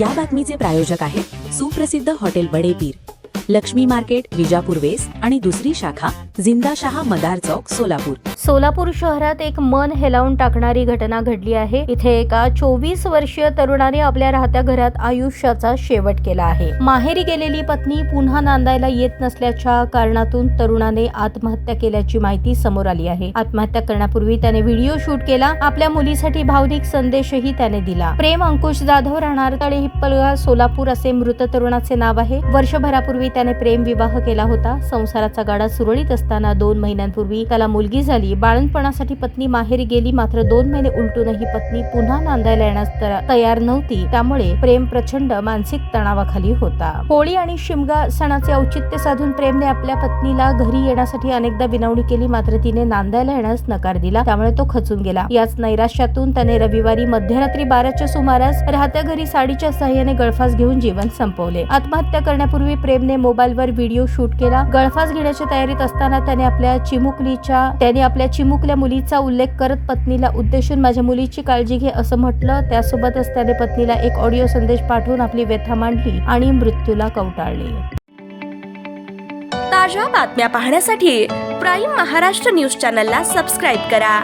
या बातमीचे प्रायोजक आहेत सुप्रसिद्ध hotel Badepir, Laxmi market, Vijapur west आणि दुसरी शाखा जिंदाशहा मदार चौक, सोलापूर. सोलापूर शहरात एक मन हेलावून टाकणारी घटना घडली आहे. इथे एका 24 वर्षीय तरुणाने आपल्या राहत्या घरात आयुष्याचा शेवट केला आहे. माहेरी गेलेली पत्नी पुन्हा नांदायला येत नसल्याच्या कारणातून तरुणाने आत्महत्या केल्याची माहिती समोर आली आहे. आत्महत्या करण्यापूर्वी त्याने व्हिडिओ शूट केला. आपल्या मुलीसाठी भावनिक संदेशही त्याने दिला. प्रेम अंकुश जाधव, राहणार तळे, हिप्पलगाव, सोलापूर असे मृत तरुणाचे नाव आहे. वर्षभरापूर्वी त्याने प्रेम विवाह केला होता. संसाराचा गाडा सुरळीत असताना 2 महिन्यांपूर्वी त्याला मुलगी झाली. बाळंतपणासाठी पत्नी माहेरी गेली, मात्र 2 महिने उलटूनही पत्नी पुन्हा नांदायला येण्यास तयार नव्हती. त्यामुळे प्रेम प्रचंड मानसिक तणावाखाली होता. होळी आणि शिमगा सणाचे औचित्य साधून प्रेमने आपल्या पत्नीला घरी येण्यासाठी अनेकदा विनवणी केली, मात्र तिने नांदायला येण्यास नकार दिला. त्यामुळे तो खचून गेला. याच नैराश्यातून त्याने रविवारी मध्यरात्री 12च्या सुमारास राहत्या घरी साडीच्या साह्याने गळफास घेऊन जीवन संपवले. आत्महत्या करण्यापूर्वी प्रेमने मोबाईलवर व्हिडिओ शूट केला. गळफास घेण्याच्या तयारीत असताना त्याने आपल्या चिमुकल्या मुलीचा उल्लेख करत पत्नीला उद्देशून माझ्या मुलीची काळजी घे असं म्हटलं. त्यासोबतच त्याने पत्नीला एक ऑडिओ संदेश पाठवून आपली व्यथा मांडली आणि मृत्यूला कवटाळले. ताज्या बातम्या पाहण्यासाठी प्राईम महाराष्ट्र न्यूज चॅनलला सबस्क्राईब करा.